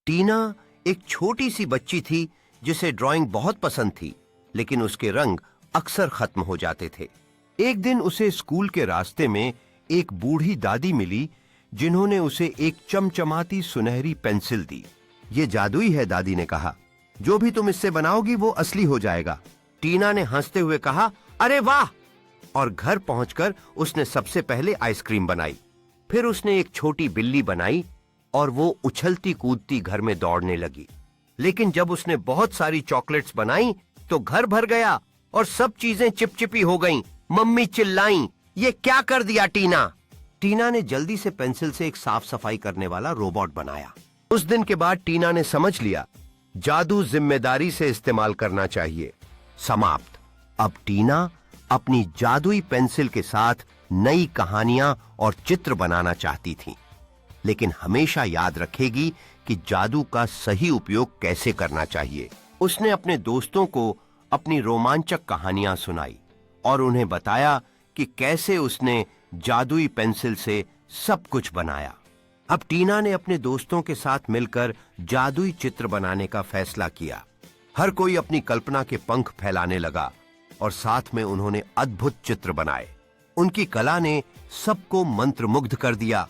टीना एक छोटी सी बच्ची थी जिसे ड्राइंग बहुत पसंद थी, लेकिन उसके रंग अक्सर खत्म हो जाते थे। एक दिन उसे स्कूल के रास्ते में एक बूढ़ी दादी मिली जिन्होंने उसे एक चमचमाती सुनहरी पेंसिल दी। ये जादुई है, दादी ने कहा। जो भी तुम इससे बनाओगी वो असली हो जाएगा। टीना ने हंसते हुए कहा, अरे वाह! और घर पहुंचकर उसने सबसे पहले आइसक्रीम बनाई। फिर उसने एक छोटी बिल्ली बनाई और वो उछलती कूदती घर में दौड़ने लगी। लेकिन जब उसने बहुत सारी चॉकलेट्स बनाई तो घर भर गया और सब चीजें चिपचिपी हो गईं। मम्मी चिल्लाईं, ये क्या कर दिया टीना? टीना ने जल्दी से पेंसिल से एक साफ सफाई करने वाला रोबोट बनाया। उस दिन के बाद टीना ने समझ लिया, जादू जिम्मेदारी से इस्तेमाल करना चाहिए। समाप्त। अब टीना अपनी जादुई पेंसिल के साथ नई कहानियां और चित्र बनाना चाहती थी, लेकिन हमेशा याद रखेगी कि जादू का सही उपयोग कैसे करना चाहिए। उसने अपने दोस्तों को अपनी रोमांचक कहानियां सुनाई और उन्हें बताया कि कैसे उसने जादुई पेंसिल से सब कुछ बनाया। अब टीना ने अपने दोस्तों के साथ मिलकर जादुई चित्र बनाने का फैसला किया। हर कोई अपनी कल्पना के पंख फैलाने लगा और साथ में उन्होंने अद्भुत चित्र बनाए। उनकी कला ने सबको मंत्रमुग्ध कर दिया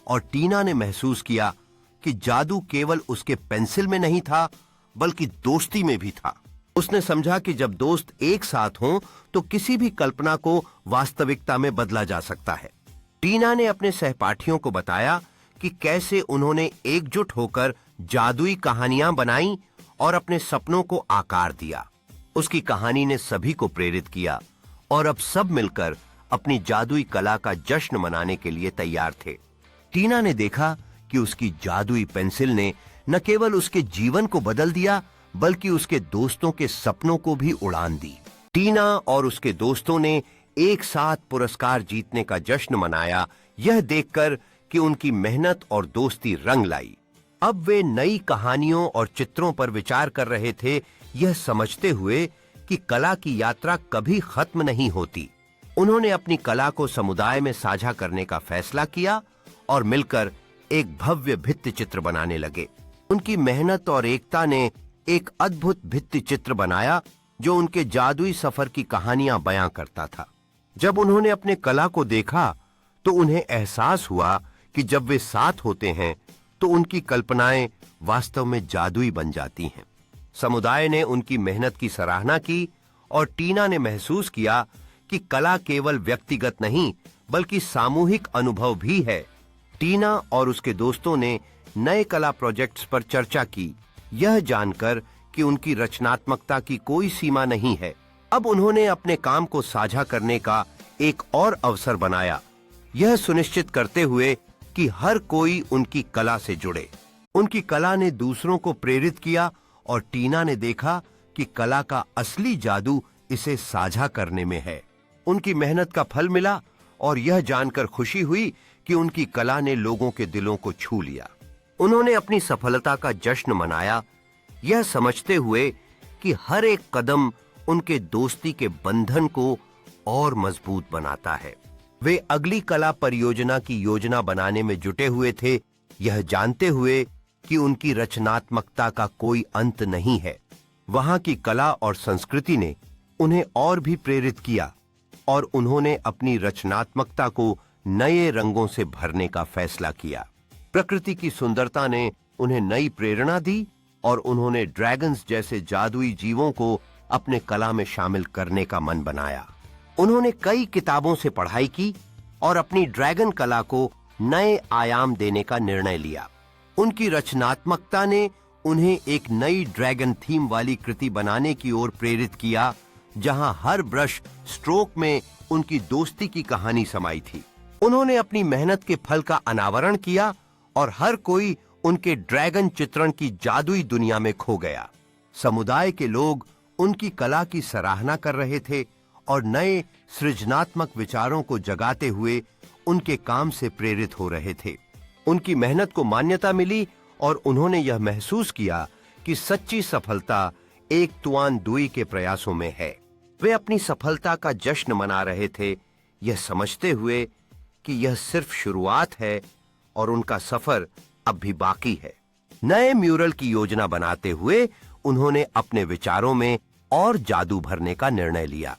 और टीना ने महसूस किया कि जादू केवल उसके पेंसिल में नहीं था, बल्कि दोस्ती में भी था। उसने समझा कि जब दोस्त एक साथ हों तो किसी भी कल्पना को वास्तविकता में बदला जा सकता है। टीना ने अपने सहपाठियों को बताया कि कैसे उन्होंने एकजुट होकर जादुई कहानियां बनाई और अपने सपनों को आकार दिया। उसकी कहानी ने सभी को प्रेरित किया और अब सब मिलकर अपनी जादुई कला का जश्न मनाने के लिए तैयार थे। टीना ने देखा कि उसकी जादुई पेंसिल ने न केवल उसके जीवन को बदल दिया, बल्कि उसके दोस्तों के सपनों को भी उड़ान दी। टीना और उसके दोस्तों ने एक साथ पुरस्कार जीतने का जश्न मनाया, यह देखकर कि उनकी मेहनत और दोस्ती रंग लाई। अब वे नई कहानियों और चित्रों पर विचार कर रहे थे, यह समझते हुए कि कला की यात्रा कभी खत्म नहीं होती। उन्होंने अपनी कला को समुदाय में साझा करने का फैसला किया और मिलकर एक भव्य भित्ति चित्र बनाने लगे। उनकी मेहनत और एकता ने एक अद्भुत भित्ति चित्र बनाया जो उनके जादुई सफर की कहानियां बयां करता था। जब उन्होंने अपने कला को देखा तो उन्हें एहसास हुआ कि जब वे साथ होते हैं तो उनकी कल्पनाएं वास्तव में जादुई बन जाती हैं। समुदाय ने उनकी मेहनत की सराहना की और टीना ने महसूस किया कि कला केवल व्यक्तिगत नहीं, बल्कि सामूहिक अनुभव भी है। टीना और उसके दोस्तों ने नए कला प्रोजेक्ट्स पर चर्चा की, यह जानकर कि उनकी रचनात्मकता की कोई सीमा नहीं है। अब उन्होंने अपने काम को साझा करने का एक और अवसर बनाया, यह सुनिश्चित करते हुए कि हर कोई उनकी कला से जुड़े। उनकी कला ने दूसरों को प्रेरित किया और टीना ने देखा कि कला का असली जादू इसे साझा करने में है। उनकी मेहनत का फल मिला और यह जानकर खुशी हुई कि उनकी कला ने लोगों के दिलों को छू लिया। उन्होंने अपनी सफलता का जश्न मनाया, यह समझते हुए कि हर एक कदम उनके दोस्ती के बंधन को और मजबूत बनाता है। वे अगली कला परियोजना की योजना बनाने में जुटे हुए थे, यह जानते हुए कि उनकी रचनात्मकता का कोई अंत नहीं है। वहां की कला और संस्कृति ने उन्हें और भी प्रेरित किया और उन्होंने अपनी रचनात्मकता को नए रंगों से भरने का फैसला किया। प्रकृति की सुंदरता ने उन्हें नई प्रेरणा दी और उन्होंने ड्रैगन्स जैसे जादुई जीवों को अपने कला में शामिल करने का मन बनाया। उन्होंने कई किताबों से पढ़ाई की और अपनी ड्रैगन कला को नए आयाम देने का निर्णय लिया। उनकी रचनात्मकता ने उन्हें एक नई ड्रैगन थीम वाली कृति बनाने की ओर प्रेरित किया, जहां हर ब्रश स्ट्रोक में उनकी दोस्ती की कहानी समाई थी। उन्होंने अपनी मेहनत के फल का अनावरण किया और हर कोई उनके ड्रैगन चित्रण की जादुई दुनिया में खो गया। समुदाय के लोग उनकी कला की सराहना कर रहे थे और नए सृजनात्मक विचारों को जगाते हुए उनके काम से प्रेरित हो रहे थे। उनकी मेहनत को मान्यता मिली और उन्होंने यह महसूस किया कि सच्ची सफलता एक तुआन दुई के प्रयासों में है। वे अपनी सफलता का जश्न मना रहे थे, यह समझते हुए कि यह सिर्फ शुरुआत है और उनका सफर अब भी बाकी है। नए म्यूरल की योजना बनाते हुए उन्होंने अपने विचारों में और जादू भरने का निर्णय लिया।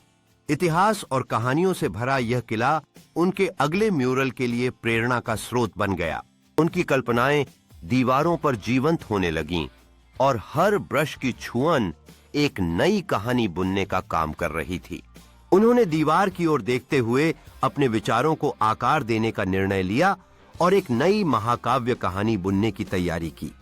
इतिहास और कहानियों से भरा यह किला उनके अगले म्यूरल के लिए प्रेरणा का स्रोत बन गया। उनकी कल्पनाएं दीवारों पर जीवंत होने लगीं और हर ब्रश की छुअन एक नई कहानी बुनने का काम कर रही थी। उन्होंने दीवार की ओर देखते हुए अपने विचारों को आकार देने का निर्णय लिया और एक नई महाकाव्य कहानी बुनने की तैयारी की।